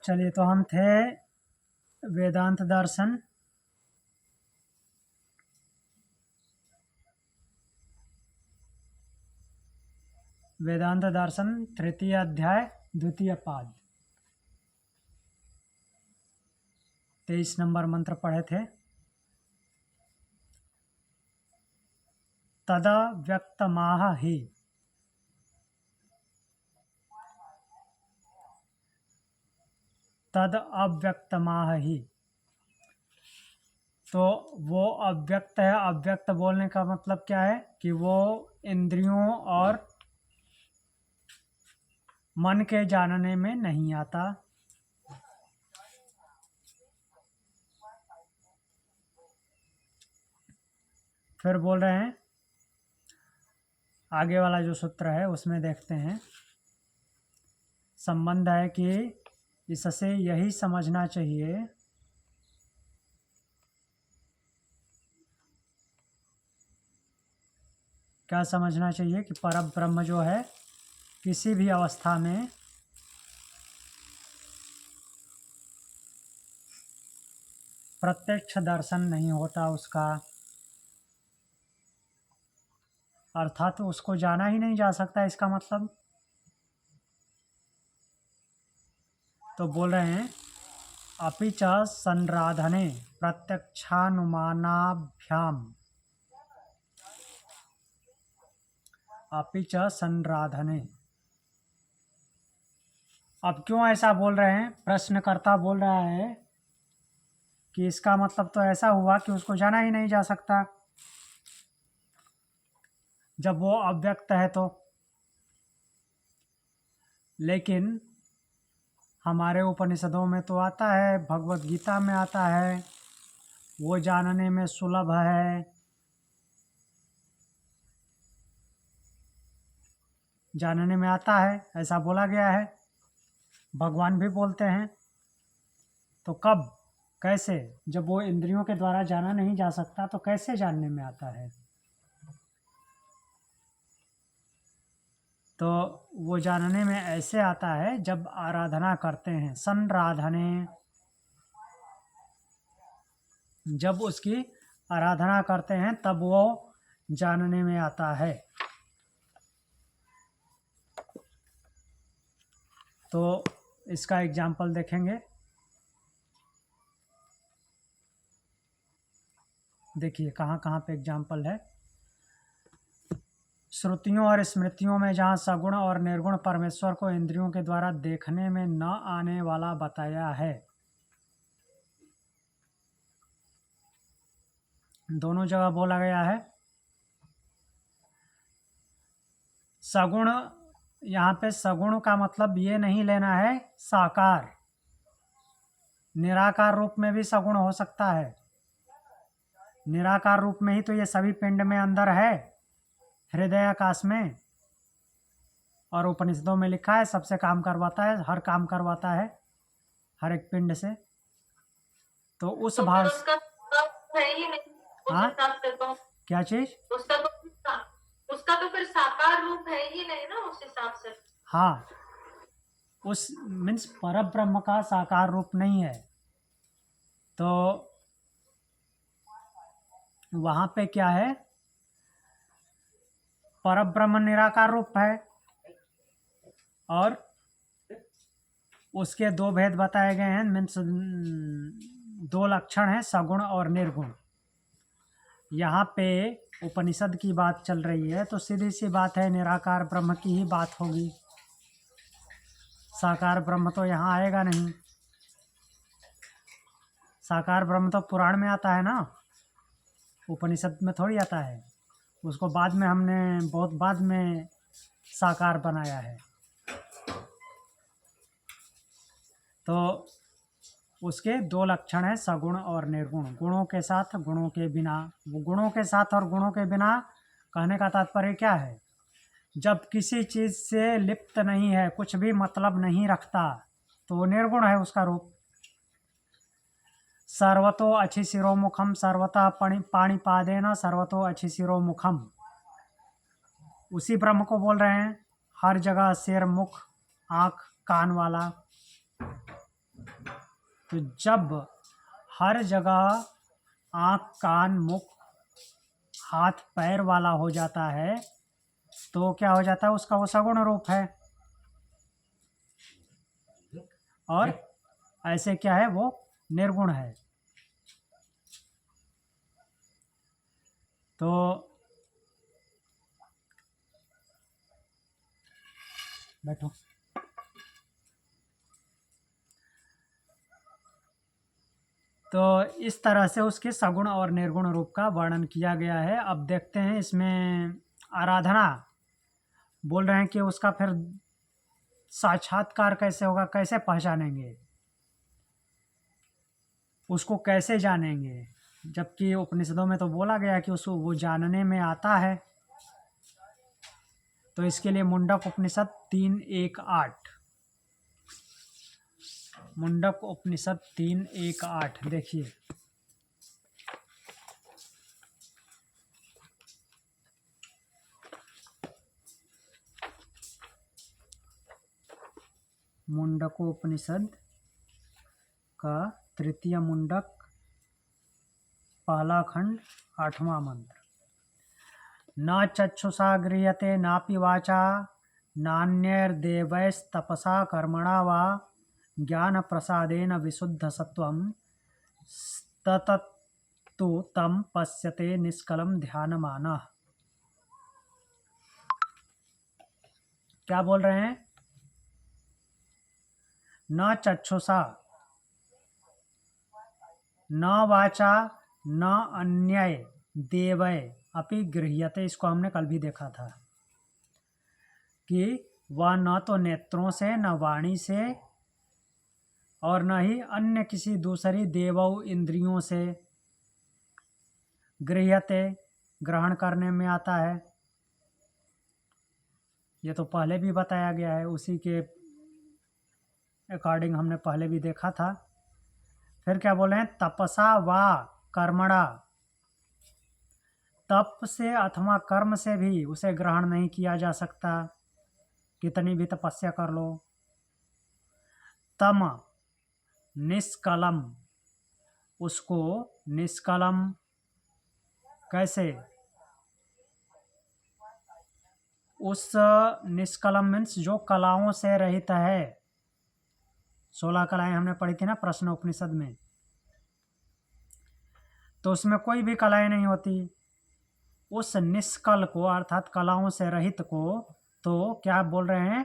चलिए, तो हम थे वेदांत दर्शन तृतीय अध्याय द्वितीय पाद 23 नंबर मंत्र पढ़े थे। तदा व्यक्तमाह ही, तद अव्यक्तमाह ही, तो वो अव्यक्त है। अव्यक्त बोलने का मतलब क्या है कि वो इंद्रियों और मन के जानने में नहीं आता। फिर बोल रहे हैं, आगे वाला जो सूत्र है उसमें देखते हैं, संबंध है कि इससे यही समझना चाहिए क्या समझना चाहिए कि परम ब्रह्म जो है किसी भी अवस्था में प्रत्यक्ष दर्शन नहीं होता उसका, अर्थात उसको जाना ही नहीं जा सकता। इसका मतलब तो बोल रहे हैं, अपि च संराधने प्रत्यक्षानुमानाभ्याम, अपि च संराधने। अब क्यों ऐसा बोल रहे हैं? प्रश्नकर्ता बोल रहा है कि इसका मतलब तो ऐसा हुआ कि उसको जाना ही नहीं जा सकता जब वो अव्यक्त है तो। लेकिन हमारे उपनिषदों में तो आता है, भगवत गीता में आता है, वो जानने में सुलभ है, जानने में आता है, ऐसा बोला गया है। भगवान भी बोलते हैं। तो कब, कैसे? जब वो इंद्रियों के द्वारा जाना नहीं जा सकता तो कैसे जानने में आता है? तो वो जानने में ऐसे आता है जब आराधना करते हैं, संराधने, जब उसकी आराधना करते हैं तब वो जानने में आता है। तो इसका एग्जाम्पल देखेंगे। देखिए कहाँ कहाँ पे एग्जाम्पल है। श्रुतियों और स्मृतियों में जहाँ सगुण और निर्गुण परमेश्वर को इंद्रियों के द्वारा देखने में न आने वाला बताया है, दोनों जगह बोला गया है। सगुण, यहाँ पे सगुण का मतलब ये नहीं लेना है साकार, निराकार रूप में भी सगुण हो सकता है। निराकार रूप में ही तो ये सभी पिंड में अंदर है, हृदय आकाश में। और उपनिषदों में लिखा है सबसे काम करवाता है, हर काम करवाता है हर एक पिंड से। तो उस तो भाव उसका है ही नहीं उस हाँ? हिसाब से तो क्या चीज? उसका तो फिर साकार रूप है ही नहीं ना उस हिसाब से। हाँ, उस मीन्स पर ब्रह्म का साकार रूप नहीं है। तो वहां पे क्या है, पर ब्रह्म निराकार रूप है और उसके दो भेद बताए गए हैं, मीन्स दो लक्षण हैं, सगुण और निर्गुण। यहाँ पे उपनिषद की बात चल रही है तो सीधी सी बात है, निराकार ब्रह्म की ही बात होगी। साकार ब्रह्म तो यहाँ आएगा नहीं। साकार ब्रह्म तो पुराण में आता है ना, उपनिषद में थोड़ी आता है। उसको बाद में हमने बहुत बाद में साकार बनाया है। तो उसके दो लक्षण है, सगुण और निर्गुण, गुणों के साथ गुणों के बिना। वो गुणों के साथ और गुणों के बिना कहने का तात्पर्य क्या है? जब किसी चीज़ से लिप्त नहीं है, कुछ भी मतलब नहीं रखता, तो वो निर्गुण है उसका रूप। सर्वतो अच्छी शिरोमुखम सर्वतः पाणिपादेन सर्वतो अच्छी शिरोमुखम, उसी ब्रह्म को बोल रहे हैं। हर जगह सिर, मुख, आँख, कान वाला। तो जब हर जगह आँख कान मुख हाथ पैर वाला हो जाता है तो क्या हो जाता है, उसका वो सगुण रूप है। और ऐसे क्या है, वो निर्गुण है। तो बैठो। तो इस तरह से उसके सगुण और निर्गुण रूप का वर्णन किया गया है। अब देखते हैं इसमें आराधना बोल रहे हैं कि उसका फिर साक्षात्कार कैसे होगा, कैसे पहचानेंगे, उसको कैसे जानेंगे, जबकि उपनिषदों में तो बोला गया कि उसको वो जानने में आता है। तो इसके लिए मुंडक उपनिषद 3:1-8, मुंडक उपनिषद 3:1-8 देखिए। मुंडकोपनिषद का तृतीय मुंडक, पहला खंड, 8वां मंत्र। न चक्षुषा गृह्यते नापि वाचा नान्यैर्देवैस्तपसा कर्मणा वा ज्ञान प्रसादेन विशुद्ध सत्वं ततस्तु तं पश्यते निष्कलं ध्यानमानः। क्या बोल रहे हैं? न चक्षुषा, न वाचा, न अन्यय देवय अपि गृह्यते। इसको हमने कल भी देखा था कि वह न तो नेत्रों से, न वाणी से, और न ही अन्य किसी दूसरी देवौ इंद्रियों से गृह्यते, ग्रहण करने में आता है। ये तो पहले भी बताया गया है, उसी के अकॉर्डिंग हमने पहले भी देखा था। फिर क्या बोले हैं? तपसा वा कर्मणा, तप से अथवा कर्म से भी उसे ग्रहण नहीं किया जा सकता, कितनी भी तपस्या कर लो। तम निष्कलम, उसको निष्कलम कैसे? उस निष्कलम मीन्स जो कलाओं से रहित है। 16 कलाएं हमने पढ़ी थी ना प्रश्न उपनिषद में, तो उसमें कोई भी कलाएं नहीं होती। उस निष्कल को अर्थात कलाओं से रहित को तो क्या बोल रहे हैं?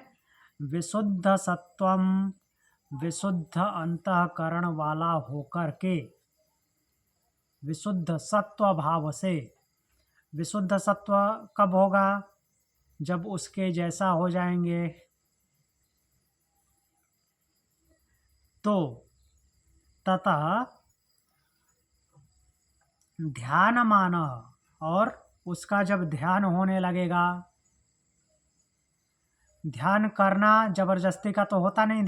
विशुद्ध सत्वम, विशुद्ध अंतःकरण वाला होकर के, विशुद्ध सत्व भाव से। विशुद्ध सत्व कब होगा? जब उसके जैसा हो जाएंगे। तो ततः ध्यान मान, और उसका जब ध्यान होने लगेगा, ध्यान करना जबरदस्ती का तो होता नहीं,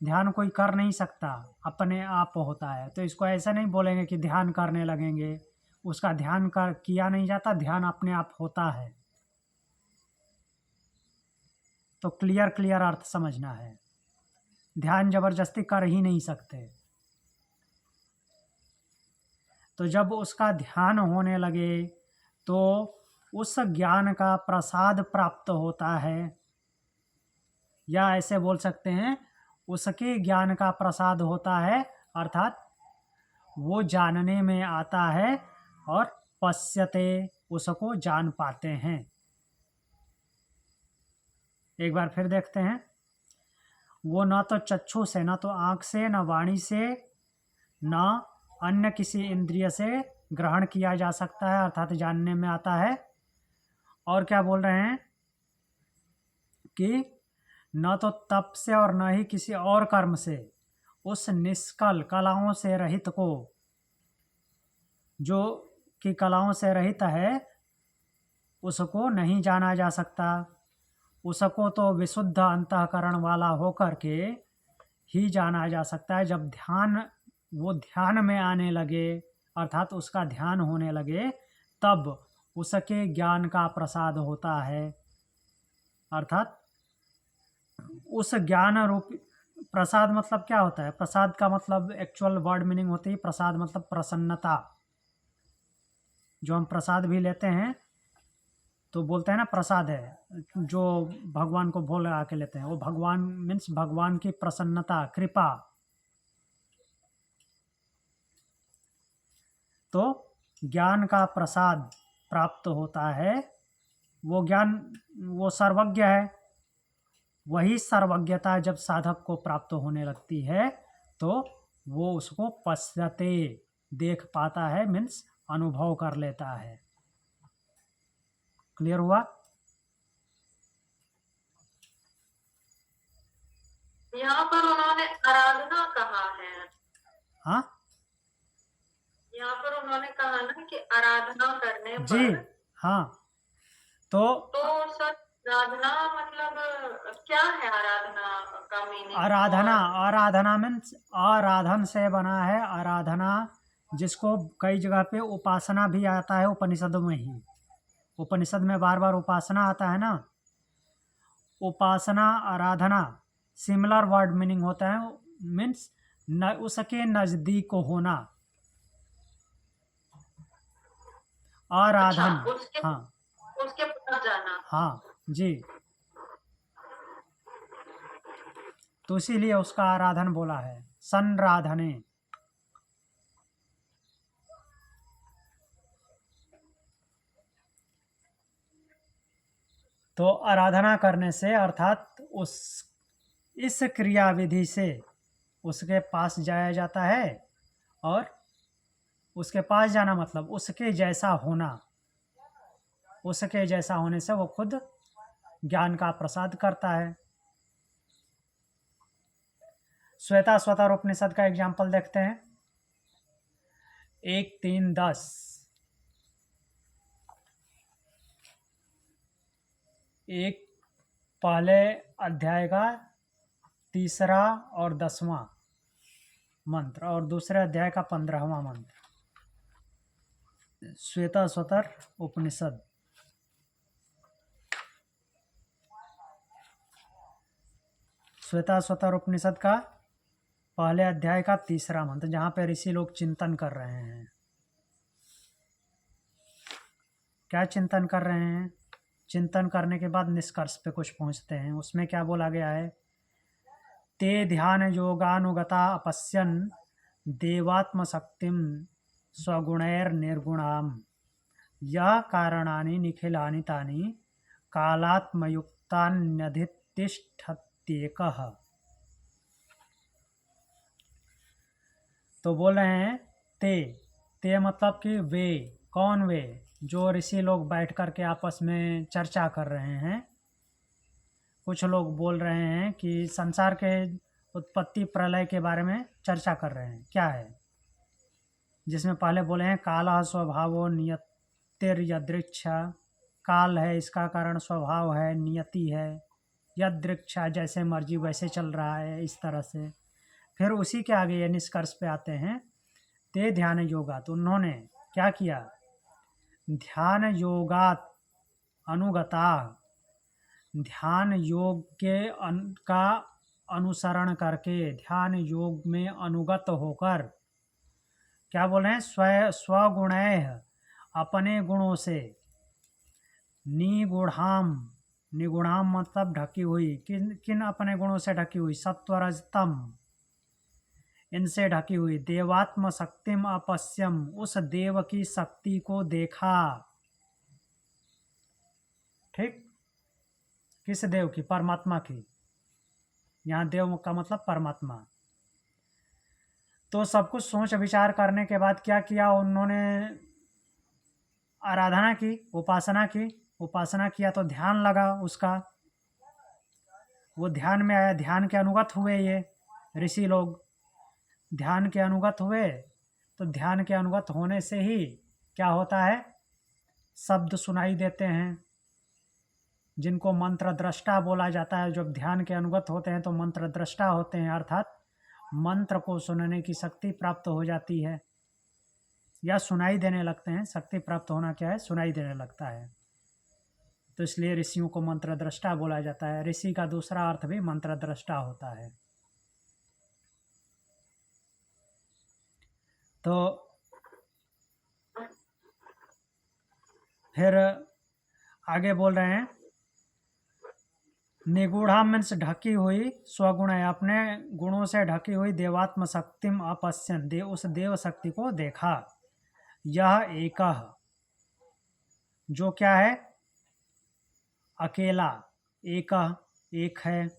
ध्यान कोई कर नहीं सकता, अपने आप होता है। तो इसको ऐसा नहीं बोलेंगे कि ध्यान करने लगेंगे, उसका ध्यान किया नहीं जाता, ध्यान अपने आप होता है। तो क्लियर अर्थ समझना है, ध्यान जबरदस्ती कर ही नहीं सकते। तो जब उसका ध्यान होने लगे तो उस ज्ञान का प्रसाद प्राप्त होता है, या ऐसे बोल सकते हैं उसके ज्ञान का प्रसाद होता है, अर्थात वो जानने में आता है और पश्यते, उसको जान पाते हैं। एक बार फिर देखते हैं। वो न तो चक्षु से, न तो आँख से, न वाणी से, न अन्य किसी इंद्रिय से ग्रहण किया जा सकता है, अर्थात जानने में आता है। और क्या बोल रहे हैं कि न तो तप से और न ही किसी और कर्म से उस निष्कल कलाओं से रहित को, जो कि कलाओं से रहित है, उसको नहीं जाना जा सकता। उसको तो विशुद्ध अंतःकरण वाला होकर के ही जाना जा सकता है। जब वो ध्यान में आने लगे, अर्थात उसका ध्यान होने लगे, तब उसके ज्ञान का प्रसाद होता है। अर्थात उस ज्ञान रूप प्रसाद मतलब क्या होता है? प्रसाद का मतलब एक्चुअल वर्ड मीनिंग होती है प्रसाद मतलब प्रसन्नता। जो हम प्रसाद भी लेते हैं तो बोलते हैं ना प्रसाद है, जो भगवान को भोग लगा के लेते हैं, वो भगवान मीन्स भगवान की प्रसन्नता, कृपा। तो ज्ञान का प्रसाद प्राप्त होता है, वो ज्ञान, वो सर्वज्ञ है। वही सर्वज्ञता जब साधक को प्राप्त होने लगती है तो वो उसको पश्यते, देख पाता है, मीन्स अनुभव कर लेता है। क्लियर हुआ? यहाँ पर उन्होंने आराधना कहा है। हाँ यहाँ पर उन्होंने कहा ना कि आराधना करने जी, पर, हाँ। तो तो सर आराधना मतलब क्या है? आराधना का मीनिंग आराधना, और आराधना मीन्स आराधन से बना है। आराधना जिसको कई जगह पे उपासना भी आता है, उपनिषदों में ही। उपनिषद में बार बार उपासना आता है ना। उपासना, आराधना सिमिलर वर्ड मीनिंग होता है, मीन्स न उसके नज़दीक होना, अच्छा, आराधन। उसके हाँ उसके पास जाना। हाँ जी, तो इसीलिए उसका आराधन बोला है, संराधने। तो आराधना करने से अर्थात उस इस क्रिया विधि से उसके पास जाया जाता है, और उसके पास जाना मतलब उसके जैसा होना। उसके जैसा होने से वो खुद ज्ञान का प्रसाद करता है। श्वेता स्वतर उपनिषद का एग्जाम्पल देखते हैं, 1:3-10। एक पहले अध्याय का 3रा और 10वां मंत्र, और दूसरे अध्याय का 15वां मंत्र। श्वेता स्वतर उपनिषद, श्वेता स्वतर उपनिषद का पहले अध्याय का 3रा मंत्र, जहाँ पे ऋषि लोग चिंतन कर रहे हैं। क्या चिंतन कर रहे हैं? चिंतन करने के बाद निष्कर्ष पे कुछ पहुँचते हैं। उसमें क्या बोला गया है? ते ध्यान योगानुगता अपश्यन देवात्मशक्तिम स्वगुणैर निर्गुणाम यह कारणानि निखिलानि तानि कालात्मयुक्तान्यधितिष्ठत्येकः। तो बोल रहे हैं ते मतलब कि वे, कौन वे? जो ऋषि लोग बैठ कर के आपस में चर्चा कर रहे हैं। कुछ लोग बोल रहे हैं कि संसार के उत्पत्ति प्रलय के बारे में चर्चा कर रहे हैं। क्या है? जिसमें पहले बोले हैं काला स्वभावो नियतिर्यदृक्षा, काल है इसका कारण, स्वभाव है, नियति है, यदृक्षा जैसे मर्जी वैसे चल रहा है, इस तरह से। फिर उसी के आगे ये निष्कर्ष पे आते हैं, ते ध्यान योगात। उन्होंने क्या किया? ध्यान योगात अनुगता, ध्यान योग के का अनुसरण करके, ध्यान योग में अनुगत होकर, क्या बोल रहे हैं? स्वगुणैः, अपने गुणों से, निगुणाम, निगुणाम मतलब ढकी हुई, किन किन अपने गुणों से ढकी हुई? सत्वरजतम, इनसे ढकी हुई। देवात्म शक्तिम अपश्यम, उस देव की शक्ति को देखा। ठीक, किस देव की? परमात्मा की। यहाँ देव का मतलब परमात्मा। तो सब कुछ सोच विचार करने के बाद क्या किया उन्होंने? आराधना की, उपासना की। उपासना किया तो ध्यान लगा उसका, वो ध्यान में आया, ध्यान के अनुगत हुए ये ऋषि लोग। ध्यान के अनुगत हुए तो ध्यान के अनुगत होने से ही क्या होता है? शब्द सुनाई देते हैं, जिनको मंत्र दृष्टा बोला जाता है। जब ध्यान के अनुगत होते हैं तो मंत्र दृष्टा होते हैं, अर्थात मंत्र को सुनने की शक्ति प्राप्त हो जाती है, या सुनाई देने लगते हैं। शक्ति प्राप्त होना क्या है? सुनाई देने लगता है। तो इसलिए ऋषियों को मंत्र दृष्टा बोला जाता है। ऋषि का दूसरा अर्थ भी मंत्र दृष्टा होता है। तो फिर आगे बोल रहे हैं, निगूढ़ा मीन्स ढकी हुई, स्वगुण है अपने गुणों से ढकी हुई, देवात्म शक्तिम अपश्यन, उस देव शक्ति को देखा। यह एकह, जो क्या है, अकेला, एकह एक है,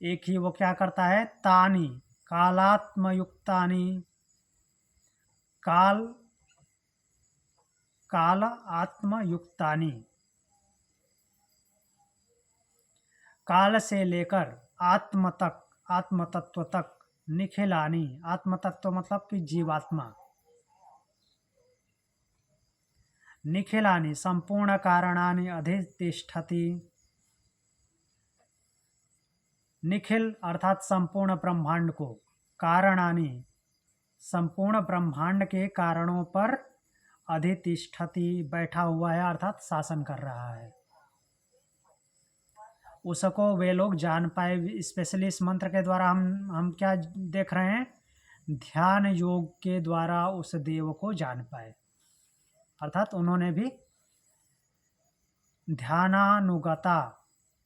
एक ही वो क्या करता है, तानी कालात्मयुक्तानि, काल आत्मयुक्तानि, काल से लेकर आत्म तक, आत्म तत्व तक, निखिलानी, आत्म तत्व मतलब कि जीवात्मा, निखिलानी संपूर्ण कारणानि अधितिष्ठति, निखिल अर्थात संपूर्ण ब्रह्मांड को, कारणानि संपूर्ण ब्रह्मांड के कारणों पर, अधितिष्ठति बैठा हुआ है अर्थात शासन कर रहा है, उसको वे लोग जान पाए। स्पेशली इस मंत्र के द्वारा हम क्या देख रहे हैं, ध्यान योग के द्वारा उस देव को जान पाए, अर्थात उन्होंने भी ध्यानानुगता,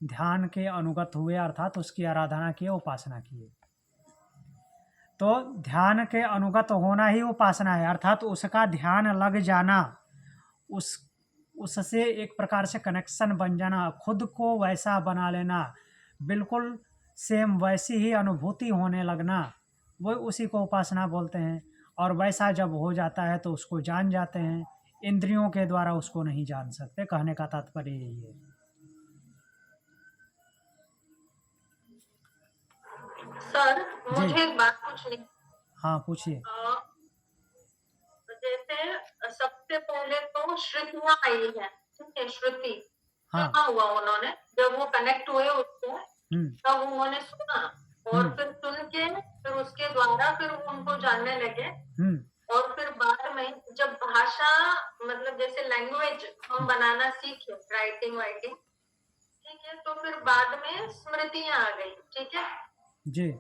ध्यान के अनुगत हुए अर्थात उसकी आराधना की, उपासना की। तो ध्यान के अनुगत होना ही उपासना है, अर्थात उसका ध्यान लग जाना, उससे एक प्रकार से कनेक्शन बन जाना, खुद को वैसा बना लेना, बिल्कुल सेम वैसी ही अनुभूति होने लगना, वो उसी को उपासना बोलते हैं। और वैसा जब हो जाता है तो उसको जान जाते हैं, इंद्रियों के द्वारा उसको नहीं जान सकते, कहने का तात्पर्य यही है। सर जी मुझे एक बात पूछनी। हाँ पूछिए। जैसे सबसे पहले तो श्रुतियाँ आई है, ठीक है, श्रुति हाँ सुना हुआ उन्होंने, जब वो कनेक्ट हुए उससे तब उन्होंने सुना, और फिर सुन के फिर उसके द्वारा फिर वो उनको जानने लगे। और फिर बाद में जब भाषा मतलब जैसे लैंग्वेज हम बनाना सीखे, राइटिंग वाइटिंग, ठीक है, तो फिर बाद में स्मृतियाँ आ गई, ठीक है जी।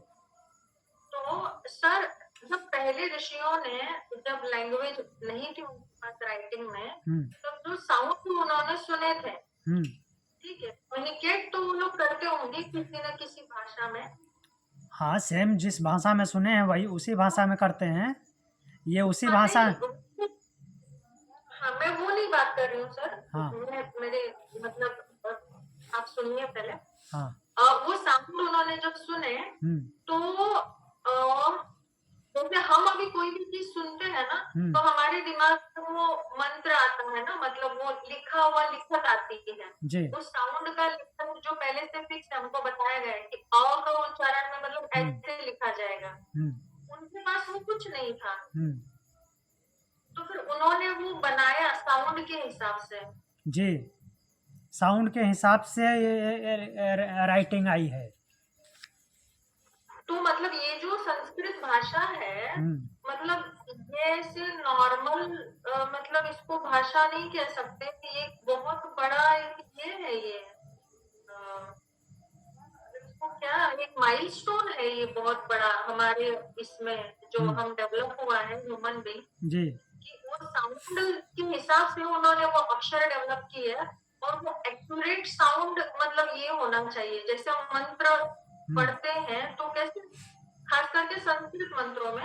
तो सर जब पहले ऋषियों ने जब लैंग्वेज नहीं थी उनके पास राइटिंग में, तब जो साउंड उन्होंने सुने थे, ठीक है, कम्युनिकेट तो वो लोग करते होंगे किसी न किसी भाषा में। हाँ सेम जिस भाषा में सुने हैं वही उसी भाषा में करते हैं, ये उसी भाषा। हाँ मैं वो नहीं बात कर रही हूँ सर, हाँ मेरे मतलब आप सुनिए पहले। हाँ वो साउंड उन्होंने जब सुने तो जैसे हम अभी कोई भी चीज सुनते हैं ना, तो हमारे दिमाग में वो मंत्र आता है ना, मतलब वो लिखा हुआ लिखत आती है जी। उस साउंड का लिखत जो पहले से फिक्स है, हमको बताया गया है कि अ का उच्चारण में मतलब ऐसे लिखा जाएगा। उनके पास वो कुछ नहीं था, तो फिर उन्होंने वो बनाया साउंड के हिसाब से। जी साउंड के हिसाब से ये राइटिंग आई है। तो मतलब ये जो संस्कृत भाषा है, मतलब ये ऐसे नॉर्मल मतलब इसको भाषा नहीं कह सकते, ये बहुत बड़ा ये है, ये इसको क्या, एक माइलस्टोन है ये बहुत बड़ा हमारे इसमें जो हम डेवलप हुआ है ह्यूमन बीइंग जी, कि वो साउंड के हिसाब से उन्होंने वो अक्षर डेवलप किए है, और वो एक्यूरेट साउंड मतलब ये होना चाहिए, जैसे हम मंत्र पढ़ते हैं तो कैसे खास करके संस्कृत मंत्रों में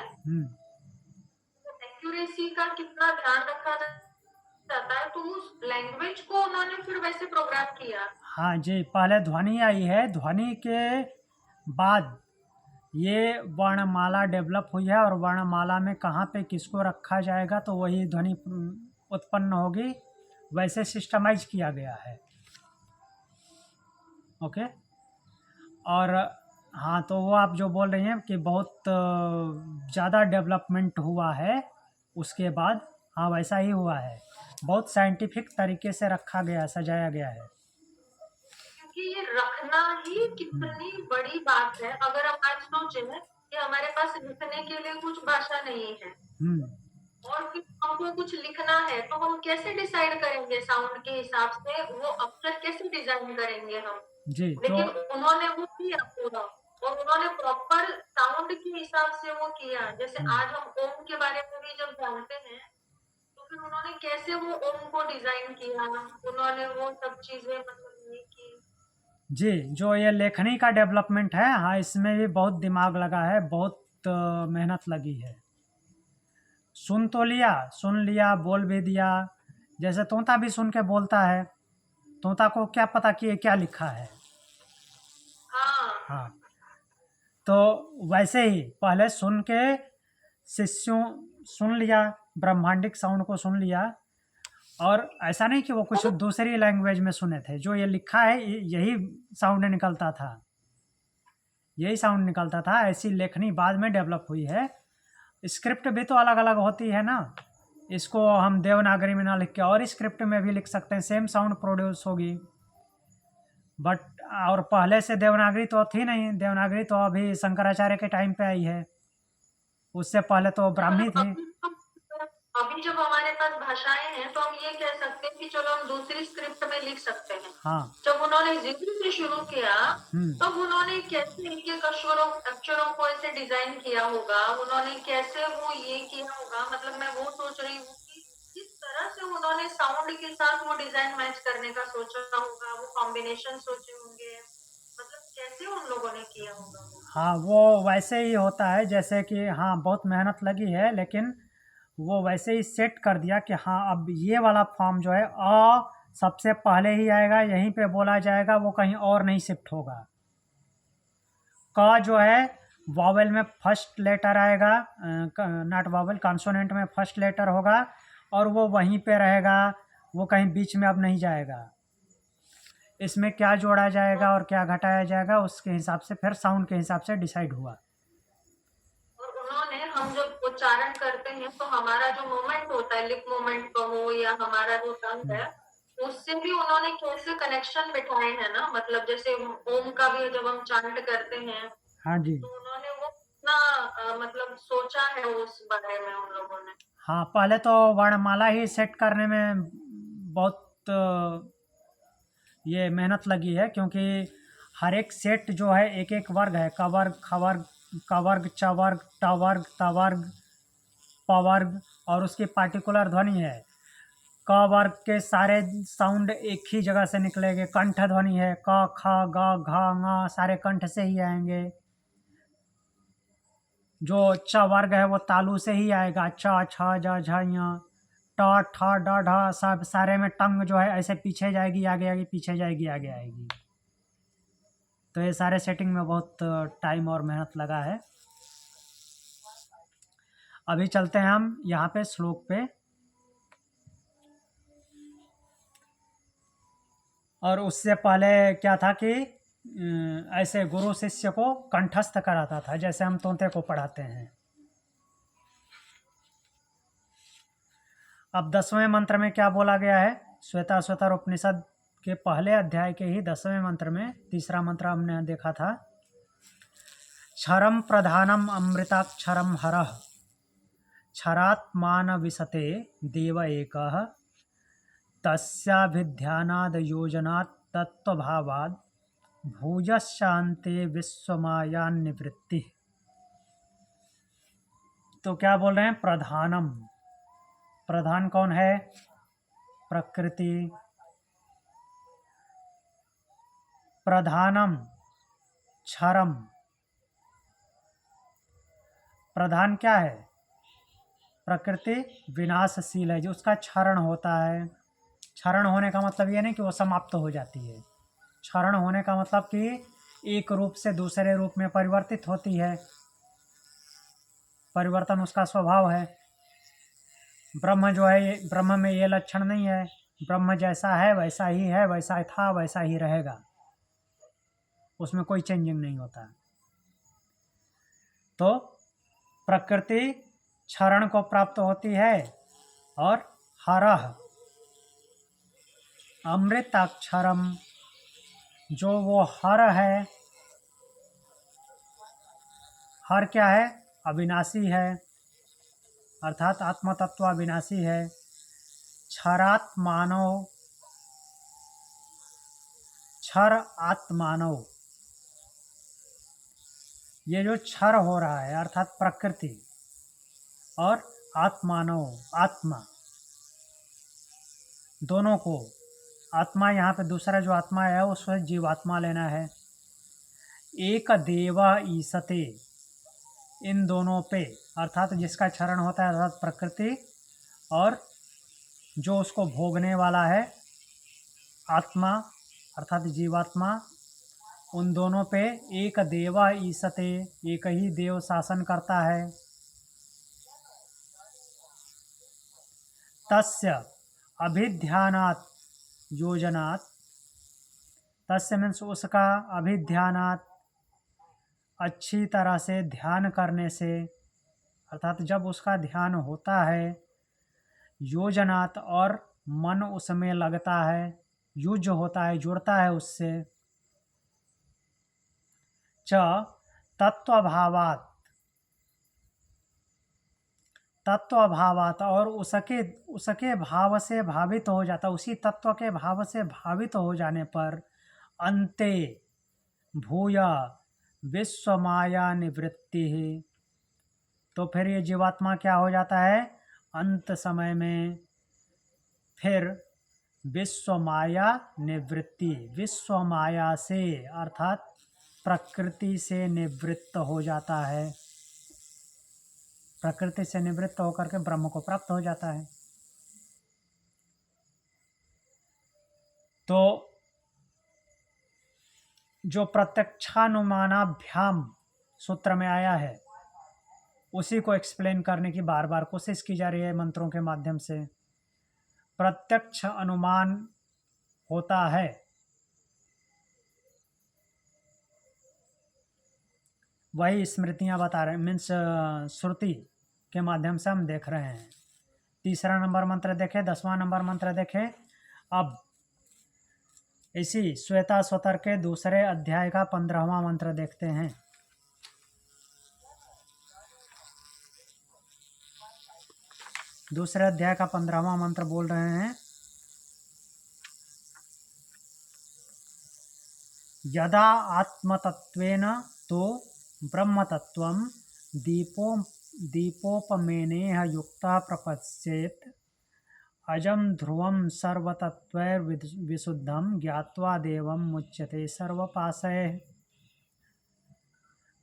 एक्यूरेसी का कितना ध्यान रखा जाता है, तो उस लैंग्वेज को उन्होंने फिर वैसे प्रोग्राम किया। हाँ जी, पहले ध्वनि आई है, ध्वनि के बाद ये वर्णमाला डेवलप हुई है, और वर्णमाला में कहाँ पे किसको रखा जाएगा तो वही ध्वनि उत्पन्न होगी, वैसे सिस्टमाइज किया गया है। ओके। और हाँ तो वो आप जो बोल रही हैं कि बहुत ज़्यादा डेवलपमेंट हुआ है उसके बाद, हाँ वैसा ही हुआ है, बहुत साइंटिफिक तरीके से रखा गया, सजाया गया है। क्योंकि ये रखना ही कितनी बड़ी बात है। अगर हम आज सोचें कि हमारे पास लिखने के लिए कुछ भाषा नहीं है और फिर हमको कुछ लिखना है, तो हम कैसे डिसाइड करेंगे साउंड के हिसाब से, वो अक्षर कैसे डिजाइन करेंगे हम। जी। लेकिन उन्होंने वो किया पूरा, और उन्होंने प्रॉपर साउंड साउंड के हिसाब से वो किया। जैसे आज हम ओम के बारे में भी जब जानते हैं, तो फिर उन्होंने कैसे वो ओम को डिजाइन किया, उन्होंने वो सब चीजें मतलब ये की। जी, जो ये लेखनी का डेवलपमेंट है, हाँ, इसमें भी बहुत दिमाग लगा है, बहुत मेहनत लगी है। सुन तो लिया, सुन लिया, बोल भी दिया। जैसे तोता भी सुन के बोलता है, तोता को क्या पता कि ये क्या लिखा है। हाँ हाँ, तो वैसे ही पहले सुन के शिष्यों सुन लिया, ब्रह्मांडिक साउंड को सुन लिया, और ऐसा नहीं कि वो कुछ दूसरी लैंग्वेज में सुने थे। जो ये लिखा है यही साउंड निकलता था, यही साउंड निकलता था। ऐसी लेखनी बाद में डेवलप हुई है। स्क्रिप्ट भी तो अलग अलग होती है ना, इसको हम देवनागरी में ना लिख के और स्क्रिप्ट में भी लिख सकते हैं, सेम साउंड प्रोड्यूस होगी। बट और पहले से देवनागरी तो थी नहीं, देवनागरी तो अभी शंकराचार्य के टाइम पे आई है, उससे पहले तो ब्राह्मी थी। अभी जब हमारे पास भाषाएं हैं तो हम ये कह सकते हैं कि चलो हम दूसरी स्क्रिप्ट में लिख सकते हैं। हाँ, जब उन्होंने जिक्र से शुरू किया, तब उन्होंने कैसे इनके अक्षरों को ऐसे डिजाइन किया होगा, उन्होंने कैसे वो ये किया होगा। मतलब मैं वो सोच रही हूँ कि किस तरह से उन्होंने साउंड के साथ वो डिजाइन मैच करने का सोचा होगा, वो कॉम्बिनेशन सोचे होंगे, मतलब कैसे उन लोगों ने किया होगा वो। हाँ, वो वैसे ही होता है जैसे कि, हाँ, बहुत मेहनत लगी है, लेकिन वो वैसे ही सेट कर दिया कि हाँ अब ये वाला फॉर्म जो है सबसे पहले ही आएगा, यहीं पे बोला जाएगा, वो कहीं और नहीं शिफ्ट होगा। क जो है वॉवेल में फर्स्ट लेटर आएगा, नॉट वॉवेल, कॉन्सोनेंट में फर्स्ट लेटर होगा, और वो वहीं पे रहेगा, वो कहीं बीच में अब नहीं जाएगा। इसमें क्या जोड़ा जाएगा और क्या घटाया जाएगा, उसके हिसाब से फिर साउंड के हिसाब से डिसाइड हुआ। और उन्होंने, हम जब उच्चारण करते हैं तो हमारा जो मोमेंट होता है, लिप मोमेंट कहो या हमारा जो टंग है, उससे भी उन्होंने कैसे कनेक्शन बिठाए हैं ना। मतलब जैसे ओम का भी जब हम चांट करते हैं, हाँ जी, तो उन्होंने वो इतना मतलब सोचा है उस बारे में उन लोगों ने। हाँ, पहले तो वर्णमाला ही सेट करने में बहुत ये मेहनत लगी है, क्योंकि हर एक सेट जो है एक एक वर्ग है, कवर्ग, खवर्ग, कवर्ग, चवर्ग, टवर्ग, तवर्ग, पवर्ग, और उसकी पार्टिकुलर ध्वनि है। क वर्ग के सारे साउंड एक ही जगह से निकलेंगे, कंठ ध्वनि है, क, ख, ग, घ, ङ, सारे कंठ से ही आएंगे। जो च वर्ग है वो तालु से ही आएगा, च, छ, ज, झ, ञ, ट, ठ, ड, ढ, सब सारे में टंग जो है ऐसे पीछे जाएगी, आगे आएगी, पीछे जाएगी, आगे आएगी। तो ये सारे सेटिंग में बहुत टाइम और मेहनत लगा है। अभी चलते हैं हम यहाँ पे श्लोक पे, और उससे पहले क्या था कि ऐसे गुरु शिष्य को कंठस्थ कराता था, जैसे हम तोते को पढ़ाते हैं। अब 10वें मंत्र में क्या बोला गया है, श्वेताश्वतर उपनिषद के पहले अध्याय के ही 10वें मंत्र में तीसरा मंत्र हमने देखा था। क्षरम प्रधानम अमृताक्षरम हरः क्षरात्मान विशते देव एकः तस्याभिध्यानाद योजनात् तत्वभावाद भुजशान्ते विश्वमायान्निवृत्ति। तो क्या बोल रहे हैं, प्रधानम, प्रधान कौन है, प्रकृति। प्रधानम क्षरम, प्रधान क्या है, प्रकृति विनाशशील है, जो उसका क्षरण होता है। क्षरण होने का मतलब ये नहीं कि वो समाप्त हो जाती है, क्षरण होने का मतलब कि एक रूप से दूसरे रूप में परिवर्तित होती है, परिवर्तन उसका स्वभाव है। ब्रह्म जो है, ब्रह्म में ये लक्षण नहीं है, ब्रह्म जैसा है वैसा ही है, वैसा था वैसा ही रहेगा, उसमें कोई चेंजिंग नहीं होता। तो प्रकृति क्षरण को प्राप्त होती है, और हरः अमृताक्षरम, जो वो हर है, हर क्या है, अविनाशी है, अर्थात आत्म तत्व अविनाशी है। क्षरात्मानव, क्षर आत्मानव, ये जो क्षर हो रहा है अर्थात प्रकृति और आत्मा दोनों को, आत्मा यहाँ पे दूसरा जो आत्मा है उसको जीवात्मा लेना है। एक देवा ईसते, इन दोनों पे अर्थात जिसका क्षरण होता है अर्थात प्रकृति और जो उसको भोगने वाला है आत्मा अर्थात जीवात्मा, उन दोनों पे एक देवा ईसते, एक ही देव शासन करता है। तस्य अभिध्यानात् योजनात्, तस्य मीन्स उसका, अभिध्यानात् अच्छी तरह से ध्यान करने से, अर्थात जब उसका ध्यान होता है, योजनात् और मन उसमें लगता है, युज होता है, जुड़ता है उससे, च तत्वभावात्, तत्वभावात् और उसके भाव से भावित हो जाता, उसी तत्व के भाव से भावित हो जाने पर अन्ते भूय विश्वमाया निवृत्ति है, तो फिर ये जीवात्मा क्या हो जाता है, अंत समय में फिर विश्वमाया निवृत्ति, विश्वमाया से अर्थात प्रकृति से निवृत्त हो जाता है, प्रकृति से निवृत्त होकर के ब्रह्म को प्राप्त हो जाता है। तो जो प्रत्यक्षानुमानाभ्याम सूत्र में आया है उसी को एक्सप्लेन करने की बार बार कोशिश की जा रही है मंत्रों के माध्यम से। प्रत्यक्ष अनुमान होता है, वही स्मृतियां बता रहे हैं, मीन्स श्रुति के माध्यम से हम देख रहे हैं। 3 नंबर मंत्र देखें, 10वां नंबर मंत्र देखें। अब इसी श्वेता स्वतर के 2 अध्याय का 15वां मंत्र देखते हैं। दूसरे अध्याय का 15वां मंत्र बोल रहे हैं, यदा आत्मतत्वेन तो ब्रह्मतत्वं दीपोपमेनेह युक्ता प्रपश्येत, अजम ध्रुवम सर्वतत्वैर्विशुद्धम ज्ञात्वा देवम मुच्यते सर्वपाशैः।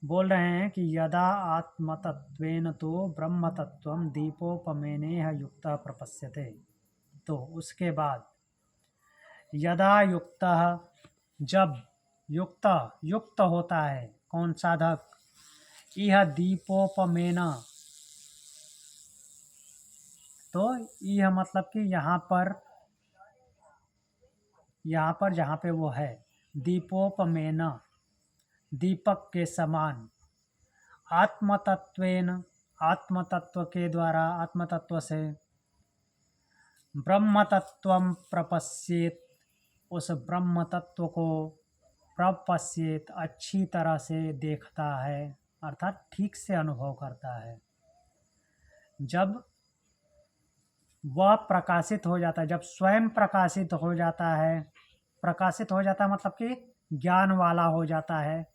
बोल रहे हैं कि यदा आत्मतत्वेन तो ब्रह्मतत्वम दीपोपमेनेह युक्ता प्रपश्यते, तो उसके बाद यदा युक्तः, जब युक्त होता है कौन साधक, यह दीपोपमेन, तो यह मतलब कि यहाँ पर जहाँ पे वो है, दीपोपमेन दीपक के समान, आत्मतत्वेन आत्मतत्व के द्वारा, आत्मतत्व से, ब्रह्मतत्वम प्रपश्येत उस ब्रह्म तत्व को, प्रपश्येत अच्छी तरह से देखता है अर्थात ठीक से अनुभव करता है। जब वह प्रकाशित हो जाता है, जब स्वयं प्रकाशित हो जाता है, प्रकाशित हो जाता है मतलब कि ज्ञान वाला हो जाता है,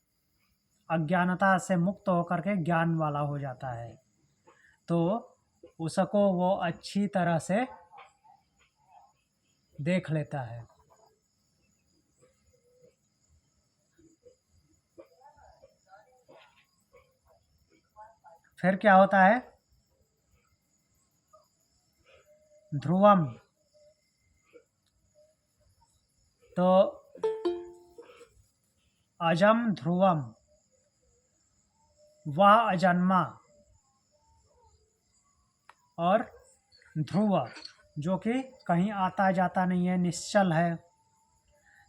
अज्ञानता से मुक्त होकर के ज्ञान वाला हो जाता है, तो उसको वो अच्छी तरह से देख लेता है। फिर क्या होता है, ध्रुवम, तो अजम ध्रुवम, वह अजन्मा, और ध्रुव जो कि कहीं आता जाता नहीं है, निश्चल है,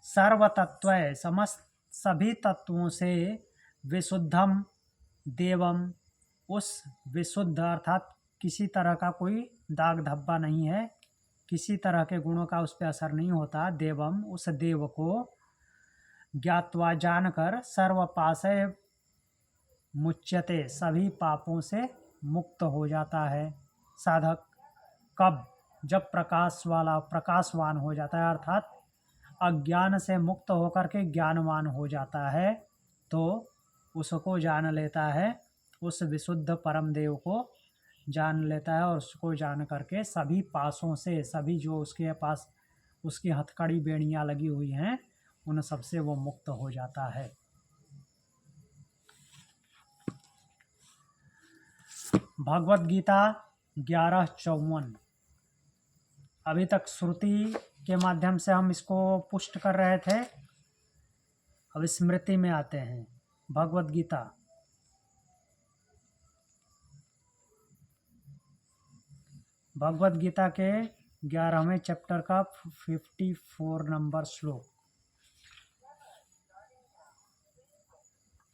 सर्वतत्व समस्त सभी तत्वों से, विशुद्धम देवम, उस विशुद्ध अर्थात किसी तरह का कोई दाग धब्बा नहीं है, किसी तरह के गुणों का उस पर असर नहीं होता, देवम उस देव को, ज्ञात्वा जानकर, सर्वपाशय मुच्यते सभी पापों से मुक्त हो जाता है साधक। कब, जब प्रकाशवान हो जाता है अर्थात अज्ञान से मुक्त होकर के ज्ञानवान हो जाता है, तो उसको जान लेता है, उस विशुद्ध परम देव को जान लेता है और उसको जान करके सभी पासों से, सभी जो उसके पास उसकी हथकड़ी बेड़ियाँ लगी हुई हैं उन सबसे वो मुक्त हो जाता है। भगवत गीता 11:54। अभी तक श्रुति के माध्यम से हम इसको पुष्ट कर रहे थे, अब स्मृति में आते हैं। भगवत गीता के 11वें चैप्टर का 54 नंबर श्लोक,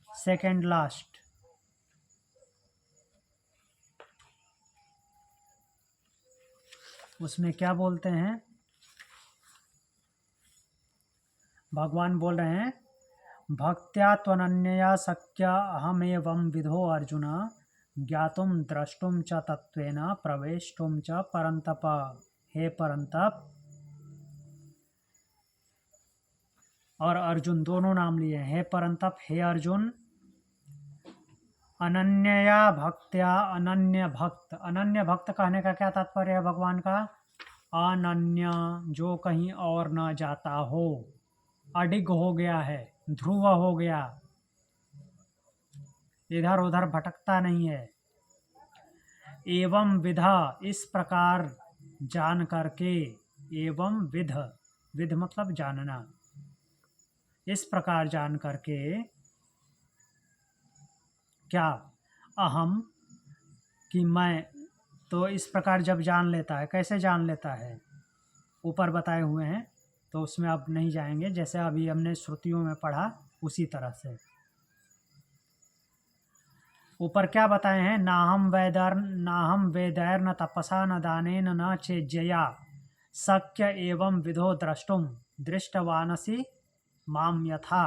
सेकेंड लास्ट। उसमें क्या बोलते हैं? भगवान बोल रहे हैं, भक्त्या त्वनन्यया शक्या अहमेवं विधो अर्जुन ज्ञातुम द्रष्टुम च तत्वेन प्रवेष्टुम च परंतप। हे परंतप और अर्जुन दोनों नाम लिए। हे परंतप, हे अर्जुन, अनन्यया भक्त्या, अनन्य भक्त। अनन्य भक्त कहने का क्या तात्पर्य है भगवान का? अनन्य, जो कहीं और न जाता हो, अडिग हो गया है, ध्रुव हो गया, इधर उधर भटकता नहीं है। एवं विधा, इस प्रकार जान करके, एवं विध, विध मतलब जानना, इस प्रकार जान करके क्या? अहम, कि मैं। तो इस प्रकार जब जान लेता है, कैसे जान लेता है? ऊपर बताए हुए हैं, तो उसमें अब नहीं जाएंगे, जैसे अभी हमने श्रुतियों में पढ़ा उसी तरह से। ऊपर क्या बताए हैं? नाहम वेदैर न तपसा न दानेन न चेज्जया शक्य एवं विधो द्रष्टुम दृष्टवानसी माम यथा।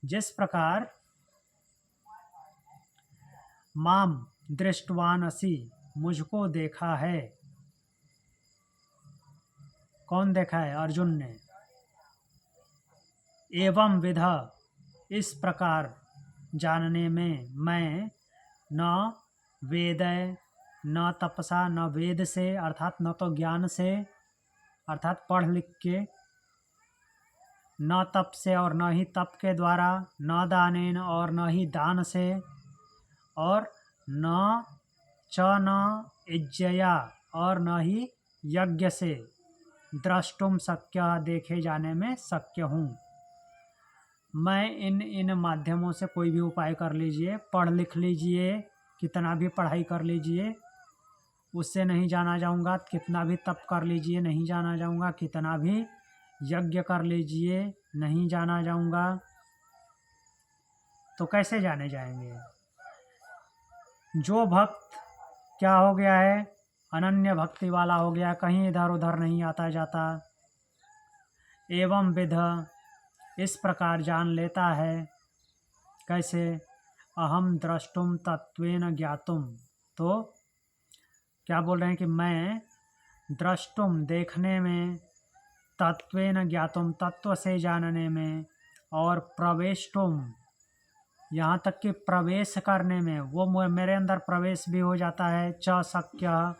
जिस प्रकार माम दृष्टवानसी, मुझको देखा है। कौन देखा है? अर्जुन ने। एवं विधा, इस प्रकार जानने में, मैं न वेद, न तपसा, न वेद से अर्थात न तो ज्ञान से अर्थात पढ़ लिख के, न तप से और न ही तप के द्वारा, न दानेन और न ही दान से, और न इज्जया और न ही यज्ञ से, द्रष्टुम शक्य, देखे जाने में शक्य हूँ। मैं इन माध्यमों से कोई भी उपाय कर लीजिए, पढ़ लिख लीजिए, कितना भी पढ़ाई कर लीजिए, उससे नहीं जाना जाऊंगा। कितना भी तप कर लीजिए, नहीं जाना जाऊंगा। कितना भी यज्ञ कर लीजिए, नहीं जाना जाऊंगा। तो कैसे जाने जाएंगे? जो भक्त क्या हो गया है? अनन्य भक्ति वाला हो गया, कहीं इधर उधर नहीं आता जाता। एवं विध, इस प्रकार जान लेता है। कैसे? अहम द्रष्टुम तत्वेन ज्ञातुम। तो क्या बोल रहे हैं कि मैं द्रष्टुम, देखने में, तत्वेन ज्ञातुम, तत्व से जानने में, और प्रवेष्टुम, यहाँ तक कि प्रवेश करने में, वो मेरे अंदर प्रवेश भी हो जाता है। च शक्य,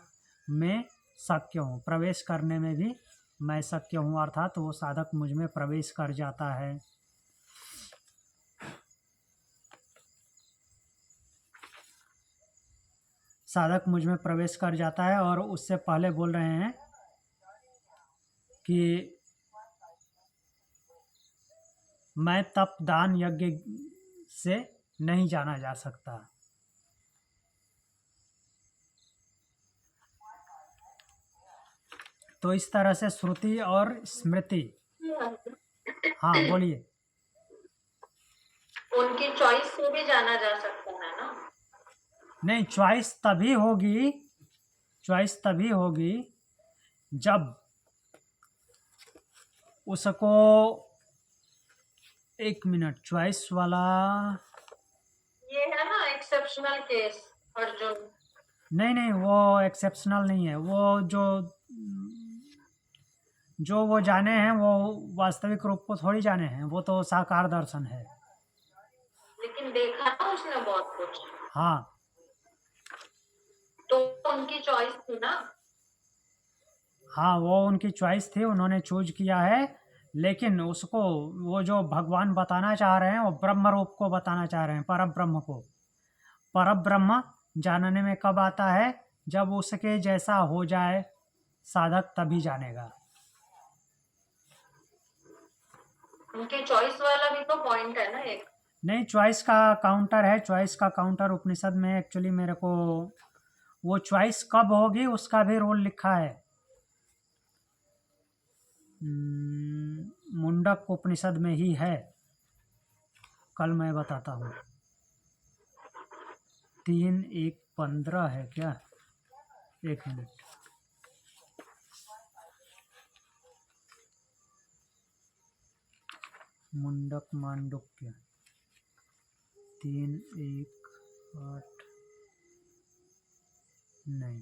में शक्य हूँ, प्रवेश करने में भी मैं शक्य हूँ, अर्थात वो साधक मुझ में प्रवेश कर जाता है। साधक मुझ में प्रवेश कर जाता है। और उससे पहले बोल रहे हैं कि मैं तप दान यज्ञ से नहीं जाना जा सकता। तो इस तरह से श्रुति और स्मृति। हाँ बोलिए। उनकी चॉइस से भी जाना जा सकता है ना? नहीं, चॉइस तभी होगी जब उसको, एक मिनट, चॉइस वाला ये है ना एक्सेप्शनल केस अर्जुन। नहीं, वो एक्सेप्शनल नहीं है। वो जो वो जाने हैं वो वास्तविक रूप को थोड़ी जाने हैं, वो तो साकार दर्शन है। लेकिन देखा ना उसने बहुत कुछ, हाँ तो उनकी चॉइस थी ना। हाँ, वो उनकी चॉइस थी, उन्होंने चूज किया है, लेकिन उसको वो जो भगवान बताना चाह रहे हैं वो ब्रह्म रूप को बताना चाह रहे हैं, पर ब्रह्म को। पर ब्रह्म जानने में कब आता है? जब उसके जैसा हो जाए साधक, तभी जानेगा। उनके चॉइस वाला भी तो पॉइंट है ना एक। नहीं, चॉइस का काउंटर है, चॉइस का काउंटर उपनिषद में एक्चुअली मेरे को वो चॉइस कब होगी उसका भी रोल लिखा है। मुंडक उपनिषद में ही है, कल मैं बताता हूँ। 3:1:15 है क्या? एक मिनट। मुंडक मांडुक्य 3:1:8 नहीं,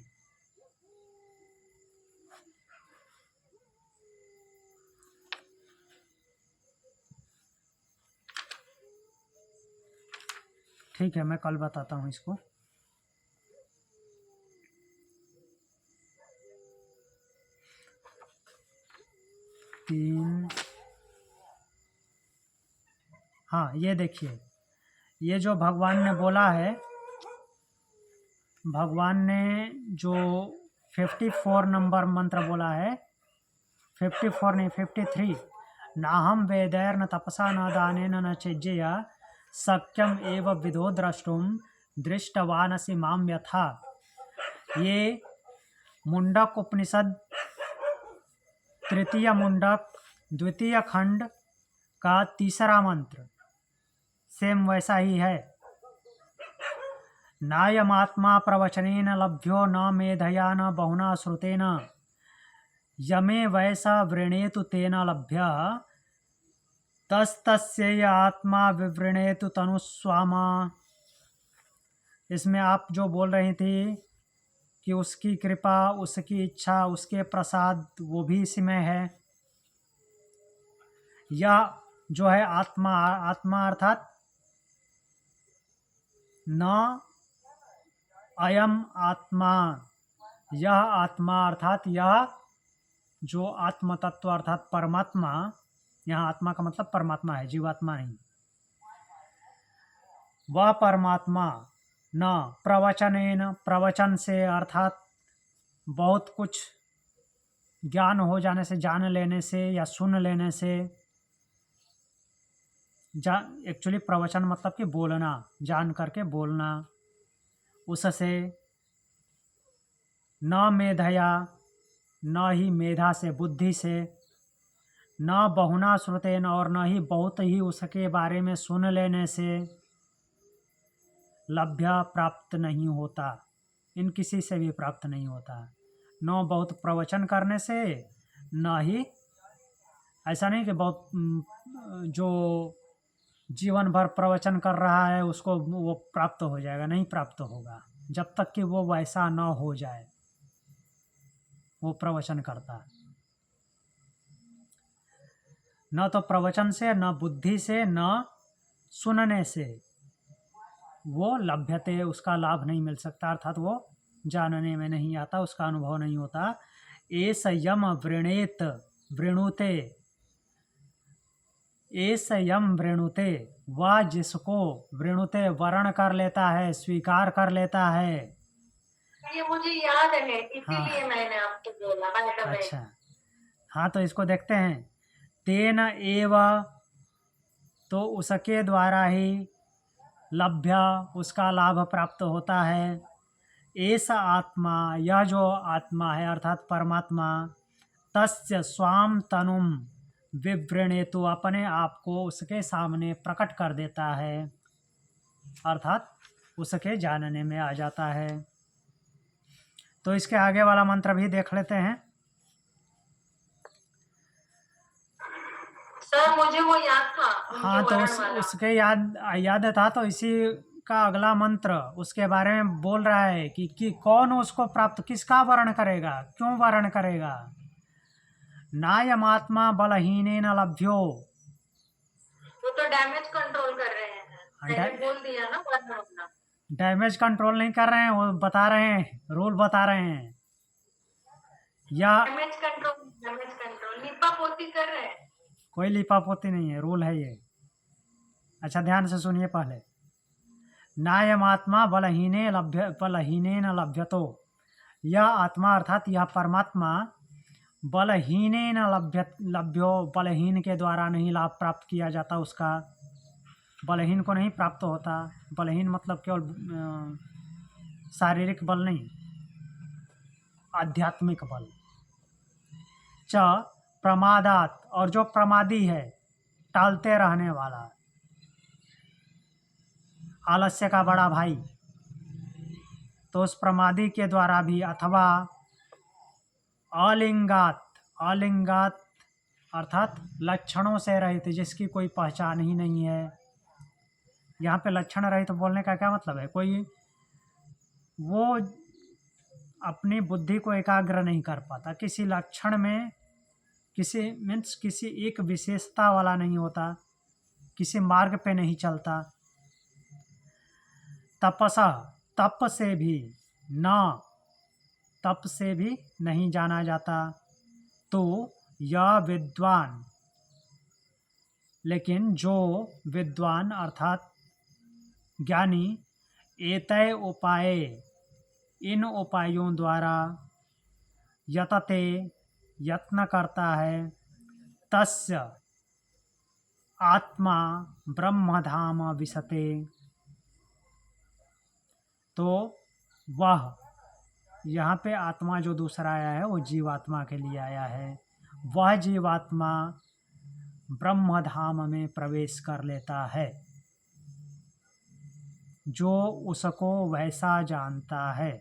ठीक है, मैं कल बताता हूँ इसको। हाँ, ये देखिए, ये जो भगवान ने बोला है, भगवान ने जो 54 नंबर मंत्र बोला है, 54 नहीं 53, नाहम वेदैर्न तपसा न दानेन न चेज्जया सक्यम एव विदो द्रष्टुम दृष्टवानसि माम यथा। ये मुंडक उपनिषद तृतीय मुंडक द्वितीय खंड का तीसरा मंत्र सेम वैसा ही है। नायमात्मा प्रवचनेन लभ्यो न मेधया न बहुना श्रुतेन यमे वैसा वृणेतु तेन लभ्य तस्तस्य आत्मा विवृणेतु तनुस्वामा। इसमें आप जो बोल रही थी कि उसकी कृपा, उसकी इच्छा, उसके प्रसाद, वो भी इसी में है। यह जो है आत्मा, आत्मा अर्थात न अयम आत्मा, यह आत्मा अर्थात यह जो आत्म तत्व अर्थात परमात्मा, यहाँ आत्मा का मतलब परमात्मा है, जीवात्मा नहीं। वह परमात्मा न प्रवचनेन, प्रवचन से अर्थात बहुत कुछ ज्ञान हो जाने से, जान लेने से या सुन लेने से, एक्चुअली प्रवचन मतलब कि बोलना, जान करके बोलना, उससे न मेधया, न ही मेधा से, बुद्धि से, न बहुना श्रुतेन, और न ही बहुत ही उसके बारे में सुन लेने से लभ्य प्राप्त नहीं होता, इन किसी से भी प्राप्त नहीं होता। न बहुत प्रवचन करने से, न ही ऐसा नहीं कि बहुत जो जीवन भर प्रवचन कर रहा है उसको वो प्राप्त हो जाएगा, नहीं प्राप्त होगा जब तक कि वो वैसा न हो जाए वो प्रवचन करता। न तो प्रवचन से, न बुद्धि से, न सुनने से वो लभ्यते, उसका लाभ नहीं मिल सकता, अर्थात वो जानने में नहीं आता, उसका अनुभव नहीं होता। एस यम वृणेत, वृणुते, एस यम वृणुते, वह जिसको वृणुते वर्ण कर लेता है, स्वीकार कर लेता है। ये मुझे याद है, हाँ, इसीलिए मैंने आपको बोला बाय द वे। अच्छा, हाँ, तो इसको देखते हैं। तेन एव, तो उसके द्वारा ही लभ्य, उसका लाभ प्राप्त होता है। ऐसा आत्मा, यह जो आत्मा है अर्थात परमात्मा, तस्य स्वाम तनुम विवृणेतु, अपने आप को उसके सामने प्रकट कर देता है, अर्थात उसके जानने में आ जाता है। तो इसके आगे वाला मंत्र भी देख लेते हैं। सर मुझे वो याद था, हाँ, तो उसके याद था, तो इसी का अगला मंत्र उसके बारे में बोल रहा है कि कौन उसको प्राप्त, किसका वर्ण करेगा, क्यों वर्ण करेगा। नायमात्मा बलहीनेन लभ्यो, वो तो डैमेज कंट्रोल कर रहे हैं। मैंने बोल दिया ना वरना वरना। डैमेज कंट्रोल नहीं कर रहे हैं, वो बता रहे हैं, रूल बता रहे हैं। या डैमेज कंट्रोल लिपा पोती कर रहे हैं। कोई लिपापोती नहीं है, रूल है ये। अच्छा ध्यान से सुनिए पहले। नायमात्मा बलहीनेन लभ्यतो। यह आत्मा अर्थात यह परमात्मा बलहीनेन लभ्यो, बलहीन के द्वारा नहीं लाभ प्राप्त किया जाता उसका। बलहीन को नहीं प्राप्त होता। बलहीन मतलब केवल शारीरिक बल नहीं, आध्यात्मिक बल। च प्रमादात, और जो प्रमादी है, टालते रहने वाला, आलस्य का बड़ा भाई, तो उस प्रमादी के द्वारा भी, अथवा अलिंगात, अलिंगात अर्थात लक्षणों से रहित, जिसकी कोई पहचान ही नहीं है। यहाँ पे लक्षण रहित बोलने का क्या मतलब है? कोई वो अपनी बुद्धि को एकाग्र नहीं कर पाता, किसी लक्षण में, किसी एक विशेषता वाला नहीं होता, किसी मार्ग पे नहीं चलता। तपसा, तप से भी न, तप से भी नहीं जाना जाता। तो यह विद्वान, लेकिन जो विद्वान अर्थात ज्ञानी, एतय उपाय, इन उपायों द्वारा, यतते यत्न करता है, तस्य आत्मा ब्रह्मधाम विशते, तो वह, यहाँ पे आत्मा जो दूसरा आया है वो जीवात्मा के लिए आया है, वह जीवात्मा ब्रह्मधाम में प्रवेश कर लेता है, जो उसको वैसा जानता है।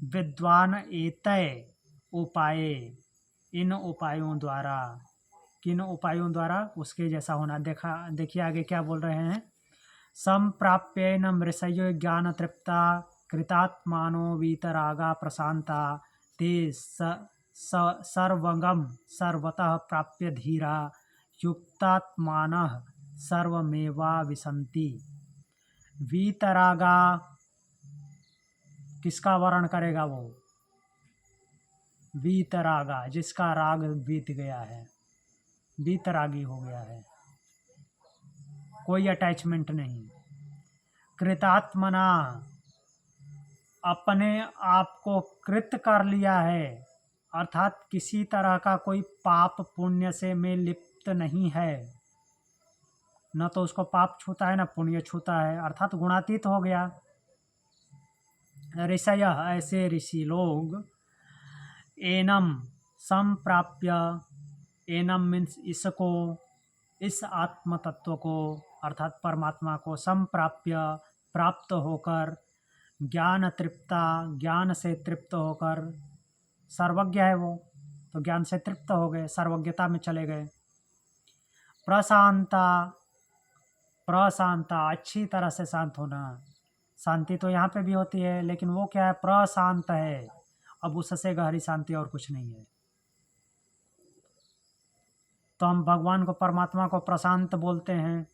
विद्वान एतय उपाय, इन उपायों द्वारा, किन उपायों द्वारा? उसके जैसा होना। देखिए आगे क्या बोल रहे हैं। संप्राप्येन मृषयो ज्ञान तृप्ता कृतात्मानो वीतरागा प्रशांता ते सर्वगम सर्वतः प्राप्य धीरा युक्तात्मानः सर्वमेवा विसन्ति। वीतरागा किसका वर्ण करेगा? वो वीतरागा, जिसका राग बीत गया है, वीतरागी हो गया है, कोई अटैचमेंट नहीं। कृतात्मना, अपने आप को कृत कर लिया है, अर्थात किसी तरह का कोई पाप पुण्य से में लिप्त नहीं है, न तो उसको पाप छूता है न पुण्य छूता है, अर्थात गुणातीत हो गया। ऋषय, ऐसे ऋषि लोग, एनम संप्राप्य, एनम मीन्स इसको, इस आत्म तत्व को अर्थात परमात्मा को, संप्राप्य प्राप्त होकर, ज्ञान तृप्ता, ज्ञान से तृप्त होकर, सर्वज्ञ है वो तो ज्ञान से तृप्त हो गए, सर्वज्ञता में चले गए। प्रशांता, प्रशांता अच्छी तरह से शांत होना। शांति तो यहाँ पे भी होती है, लेकिन वो क्या है? प्रशांत है। अब उससे गहरी शांति और कुछ नहीं है। तो हम भगवान को, परमात्मा को प्रशांत बोलते हैं।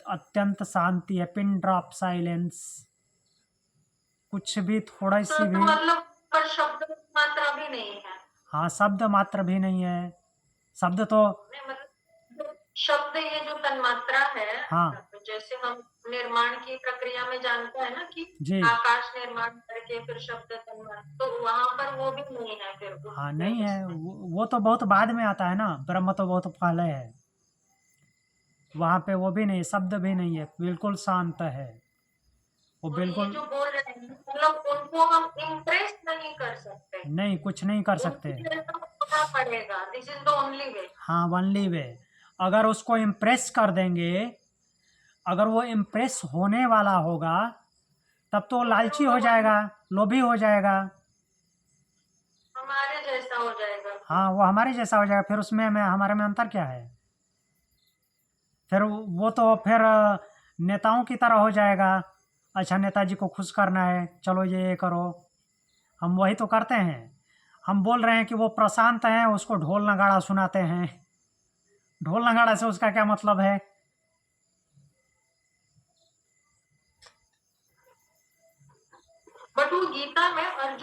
अत्यंत शांति है, पिन ड्रॉप साइलेंस, कुछ भी थोड़ा सी भी, मतलब पर शब्द मात्रा भी नहीं है। हाँ, शब्द मात्र भी नहीं है। शब्द तो मतलब शब्द ये जो तन्मात्रा है, हाँ, जैसे हम निर्माण की प्रक्रिया में जानते हैं ना कि जी, आकाश निर्माण करके फिर शब्द तन्मात्रा, तो वहां पर वो भी नहीं है फिर। हाँ नहीं है, वो तो बहुत बाद में आता है ना, ब्रह्म तो बहुत पहले है, वहाँ पे वो भी नहीं, शब्द भी नहीं है, बिल्कुल शांत है वो, बिल्कुल। जो बोल रहे हैं मतलब उनको हम इम्प्रेस नहीं कर सकते, नहीं, कुछ नहीं कर सकते, पड़ेगा। This is the only way. हाँ, ओनली वे। अगर उसको इम्प्रेस कर देंगे, अगर वो इम्प्रेस होने वाला होगा, तब तो लालची हो जाएगा, लोभी हो जाएगा, हमारे जैसा हो जाएगा। हाँ, वो हमारे जैसा हो जाएगा। फिर उसमें हमारे में अंतर क्या है? फिर वो तो फिर नेताओं की तरह हो जाएगा। अच्छा, नेताजी को खुश करना है, चलो ये करो, हम वही तो करते हैं। हम बोल रहे हैं कि वो प्रशांत हैं, उसको ढोल नगाड़ा सुनाते हैं। ढोल नगाड़ा से उसका क्या मतलब है?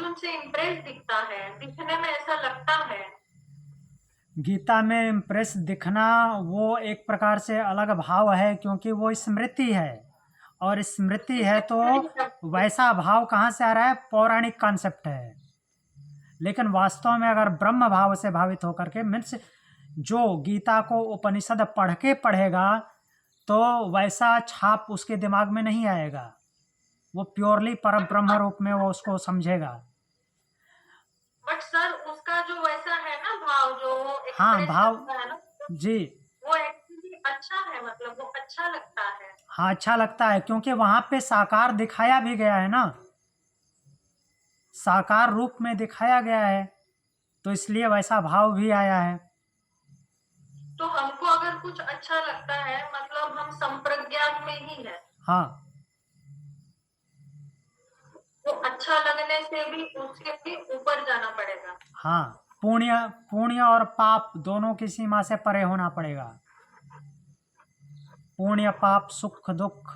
अर्जुन से इम्प्रेस दिखता है, दिखने में ऐसा लगता है। गीता में इम्प्रेस दिखना वो एक प्रकार से अलग भाव है, क्योंकि वो स्मृति है, और स्मृति है तो वैसा भाव कहाँ से आ रहा है? पौराणिक कॉन्सेप्ट है। लेकिन वास्तव में अगर ब्रह्म भाव से भावित होकर के, मीन्स जो गीता को उपनिषद पढ़ के पढ़ेगा, तो वैसा छाप उसके दिमाग में नहीं आएगा। वो प्योरली पर ब्रह्म रूप में वो उसको समझेगा। बट सर उसका जो वैसा है ना भाव, जो वो हाँ, express भाव करता है ना, जी, वो एक्चुअली अच्छा है, मतलब वो अच्छा लगता है। हाँ, अच्छा लगता है, क्योंकि वहां पे साकार दिखाया भी गया है ना, साकार रूप में दिखाया गया है, तो इसलिए वैसा भाव भी आया है। तो हमको अगर कुछ अच्छा लगता है, मतलब हम संप्रज्ञात में ही है। हाँ, वो अच्छा लगने से भी उसके भी ऊपर जाना पड़ेगा। हाँ, पुण्य पुण्य और पाप दोनों की सीमा से परे होना पड़ेगा। पुण्य पाप सुख दुख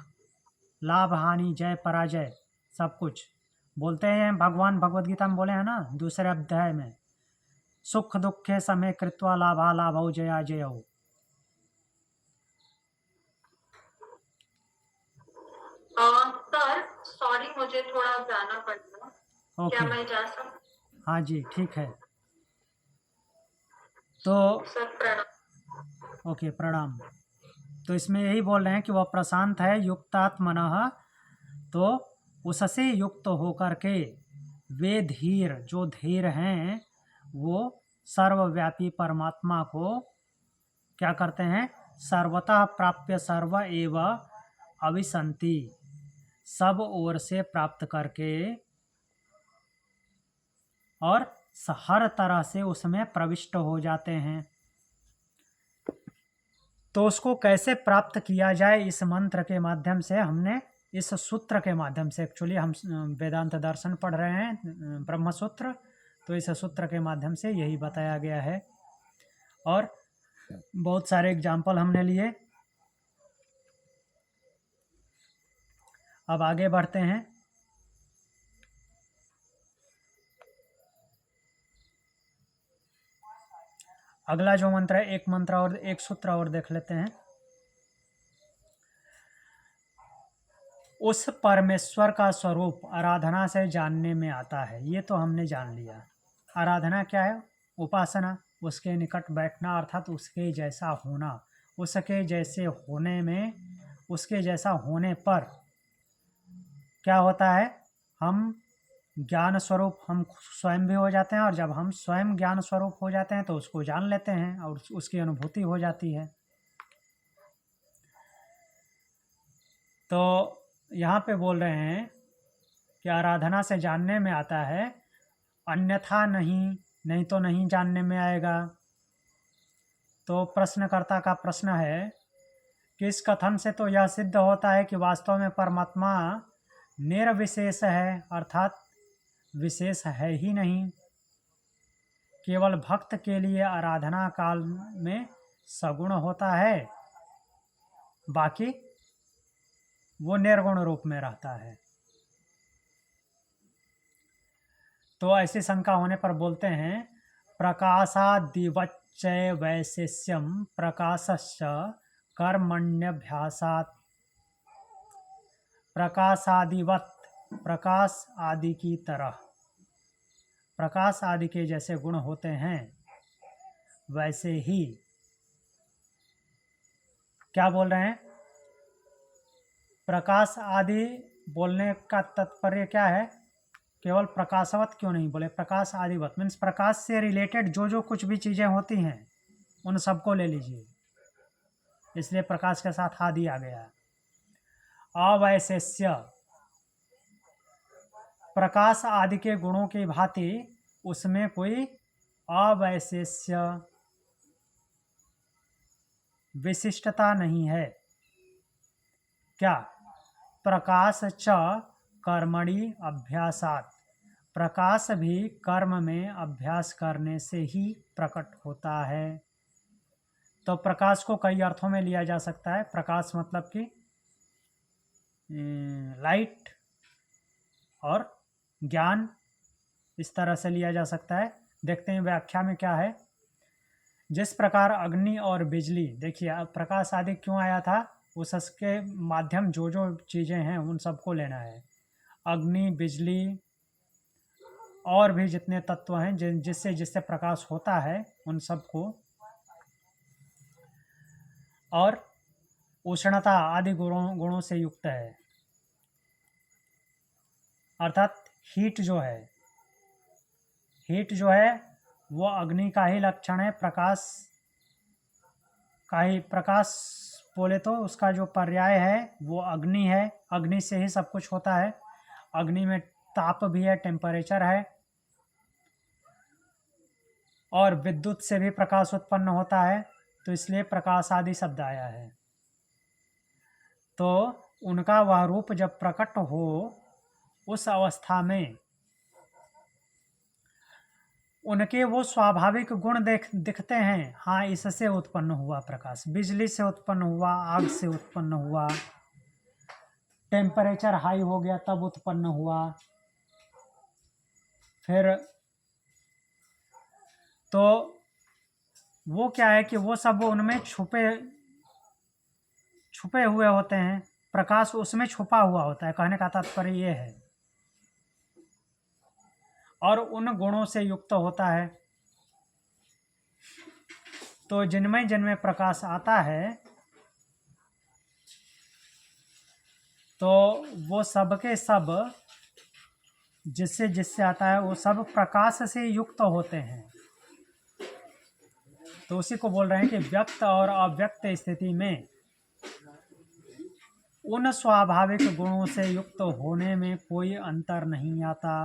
लाभ हानि जय पराजय सब कुछ बोलते हैं भगवान भगवद गीता में बोले हैं ना, दूसरे अध्याय में, सुख दुखे समय कृत्वा लाभा लाभौ जया जयौ। सर सॉरी, मुझे थोड़ा जाना पड़ेगा। क्या ओके, मैं जा सकती? हाँ जी, ठीक है। तो सर प्रणाम। ओके, प्रणाम। तो इसमें यही बोल रहे हैं कि वह प्रशांत है युक्तात्मनः, तो उससे युक्त होकर के वे धीर, जो धीर हैं, वो सर्वव्यापी परमात्मा को क्या करते हैं? सर्वतः प्राप्य सर्व एव अविसंति, सब ओर से प्राप्त करके और हर तरह से उसमें प्रविष्ट हो जाते हैं। तो उसको कैसे प्राप्त किया जाए, इस मंत्र के माध्यम से, हमने इस सूत्र के माध्यम से, एक्चुअली हम वेदांत दर्शन पढ़ रहे हैं, ब्रह्म सूत्र, तो इस सूत्र के माध्यम से यही बताया गया है, और बहुत सारे एग्जाम्पल हमने लिए। अब आगे बढ़ते हैं। अगला जो मंत्र है, एक मंत्र और एक सूत्र और देख लेते हैं। उस परमेश्वर का स्वरूप आराधना से जानने में आता है, ये तो हमने जान लिया। आराधना क्या है? उपासना, उसके निकट बैठना, अर्थात उसके जैसा होना। उसके जैसे होने में, उसके जैसा होने पर क्या होता है? हम ज्ञान स्वरूप हम स्वयं भी हो जाते हैं, और जब हम स्वयं ज्ञान स्वरूप हो जाते हैं तो उसको जान लेते हैं और उसकी अनुभूति हो जाती है। तो यहाँ पे बोल रहे हैं कि आराधना से जानने में आता है, अन्यथा नहीं तो नहीं जानने में आएगा। तो प्रश्नकर्ता का प्रश्न है कि इस कथन से तो यह सिद्ध होता है कि वास्तव में परमात्मा निर्विशेष है, अर्थात विशेष है ही नहीं, केवल भक्त के लिए आराधना काल में सगुण होता है, बाकी वो निर्गुण रूप में रहता है। तो ऐसी शंका होने पर बोलते हैं, प्रकाशादिवच्चय वैशिष्यम प्रकाशश्च कर्मण्यभ्यासात्, प्रकाशादिवत, प्रकाश आदि की तरह, प्रकाश आदि के जैसे गुण होते हैं, वैसे ही क्या बोल रहे हैं? प्रकाश आदि बोलने का तात्पर्य क्या है? केवल प्रकाशवत क्यों नहीं बोले? प्रकाश आदिवत मीन्स प्रकाश से रिलेटेड जो जो कुछ भी चीज़ें होती हैं उन सबको ले लीजिए, इसलिए प्रकाश के साथ आदि आ गया। अवैशिष्य, प्रकाश आदि के गुणों की भांति उसमें कोई अवैशिष्य, विशिष्टता नहीं है। क्या? प्रकाश च कर्मणि अभ्यासात्, प्रकाश भी कर्म में अभ्यास करने से ही प्रकट होता है। तो प्रकाश को कई अर्थों में लिया जा सकता है। प्रकाश मतलब कि लाइट और ज्ञान इस तरह से लिया जा सकता है। देखते हैं व्याख्या में क्या है। जिस प्रकार अग्नि और बिजली, देखिए अब प्रकाश आदि क्यों आया था, उसके माध्यम जो जो चीज़ें हैं उन सबको लेना है। अग्नि, बिजली और भी जितने तत्व हैं जिससे जिससे प्रकाश होता है उन सबको, और उष्णता आदि गुणों से युक्त है। अर्थात हीट जो है वो अग्नि का ही लक्षण है। प्रकाश बोले तो उसका जो पर्याय है वो अग्नि है। अग्नि से ही सब कुछ होता है। अग्नि में ताप भी है, टेम्परेचर है, और विद्युत से भी प्रकाश उत्पन्न होता है, तो इसलिए प्रकाश आदि शब्द आया है। तो उनका वह रूप जब प्रकट हो, उस अवस्था में उनके वो स्वाभाविक गुण दिखते हैं। हाँ, इससे उत्पन्न हुआ प्रकाश, बिजली से उत्पन्न हुआ, आग से उत्पन्न हुआ, टेम्परेचर हाई हो गया तब उत्पन्न हुआ। फिर तो वो क्या है कि वो सब उनमें छुपे हुए होते हैं, प्रकाश उसमें छुपा हुआ होता है। कहने का तात्पर्य ये है, और उन गुणों से युक्त होता है। तो जिनमें प्रकाश आता है तो वो सब के सब जिससे आता है वो सब प्रकाश से युक्त होते हैं। तो उसी को बोल रहे हैं कि व्यक्त और अव्यक्त स्थिति में उन स्वाभाविक गुणों से युक्त होने में कोई अंतर नहीं आता।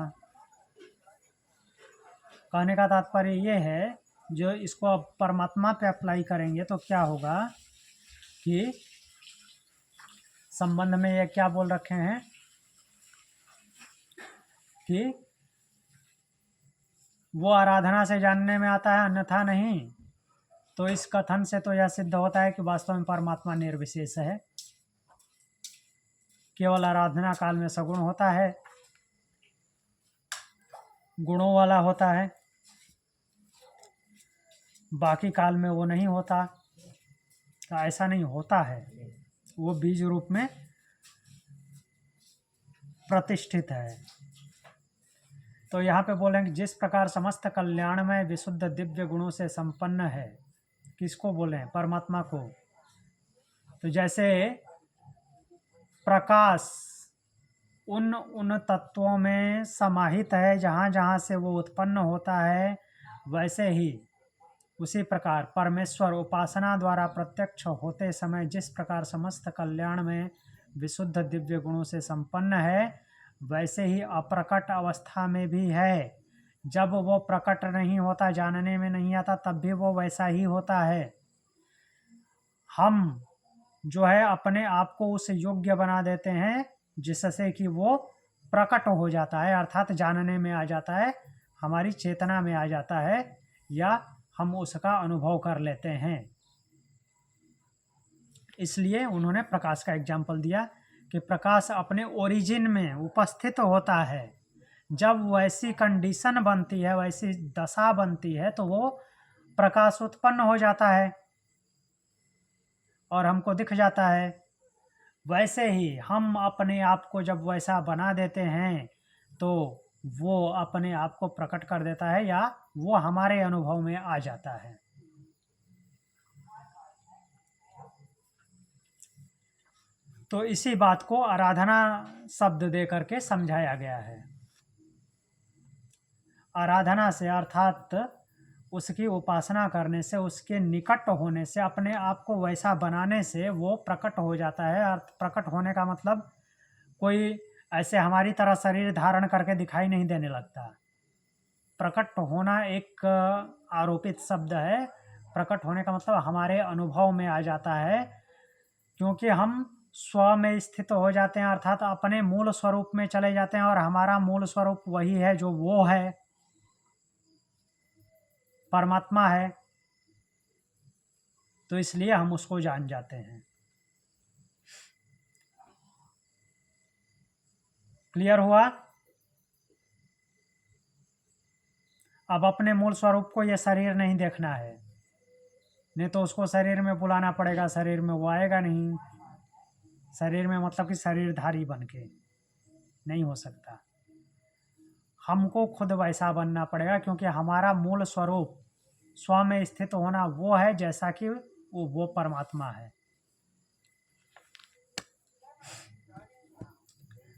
कहने का तात्पर्य ये है, जो इसको अब परमात्मा पे अप्लाई करेंगे तो क्या होगा कि संबंध में ये क्या बोल रखे हैं कि वो आराधना से जानने में आता है, अन्यथा नहीं। तो इस कथन से तो यह सिद्ध होता है कि वास्तव में परमात्मा निर्विशेष है, केवल आराधना काल में सगुण होता है, गुणों वाला होता है, बाकी काल में वो नहीं होता। तो ऐसा नहीं होता है, वो बीज रूप में प्रतिष्ठित है। तो यहाँ पे बोलेंगे जिस प्रकार समस्त कल्याणमय विशुद्ध दिव्य गुणों से संपन्न है, किसको बोले, परमात्मा को। तो जैसे प्रकाश उन तत्वों में समाहित है जहाँ जहाँ से वो उत्पन्न होता है, वैसे ही उसी प्रकार परमेश्वर उपासना द्वारा प्रत्यक्ष होते समय जिस प्रकार समस्त कल्याण में विशुद्ध दिव्य गुणों से संपन्न है, वैसे ही अप्रकट अवस्था में भी है। जब वो प्रकट नहीं होता, जानने में नहीं आता, तब भी वो वैसा ही होता है। हम जो है अपने आप को उस योग्य बना देते हैं जिससे कि वो प्रकट हो जाता है, अर्थात जानने में आ जाता है, हमारी चेतना में आ जाता है, या हम उसका अनुभव कर लेते हैं। इसलिए उन्होंने प्रकाश का एग्जाम्पल दिया कि प्रकाश अपने ओरिजिन में उपस्थित होता है। जब वैसी कंडीशन बनती है, वैसी दशा बनती है, तो वो प्रकाश उत्पन्न हो जाता है और हमको दिख जाता है। वैसे ही हम अपने आप को जब वैसा बना देते हैं तो वो अपने आप को प्रकट कर देता है, या वो हमारे अनुभव में आ जाता है। तो इसी बात को आराधना शब्द दे करके समझाया गया है। आराधना से अर्थात उसकी उपासना करने से, उसके निकट होने से, अपने आप को वैसा बनाने से वो प्रकट हो जाता है। अर्थ प्रकट होने का मतलब कोई ऐसे हमारी तरह शरीर धारण करके दिखाई नहीं देने लगता। प्रकट होना एक आरोपित शब्द है। प्रकट होने का मतलब हमारे अनुभव में आ जाता है, क्योंकि हम स्व में स्थित हो जाते हैं, अर्थात अपने मूल स्वरूप में चले जाते हैं, और हमारा मूल स्वरूप वही है जो वो है, परमात्मा है। तो इसलिए हम उसको जान जाते हैं। क्लियर हुआ? अब अपने मूल स्वरूप को ये शरीर नहीं देखना है, नहीं तो उसको शरीर में बुलाना पड़ेगा, शरीर में वो आएगा नहीं। शरीर में मतलब कि शरीरधारी बन के नहीं हो सकता। हमको खुद वैसा बनना पड़ेगा, क्योंकि हमारा मूल स्वरूप स्व में स्थित होना वो है जैसा कि वो परमात्मा है।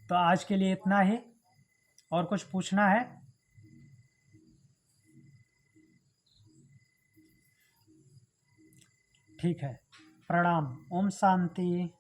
तो आज के लिए इतना ही। और कुछ पूछना है? ठीक है, प्रणाम। ओम शांति।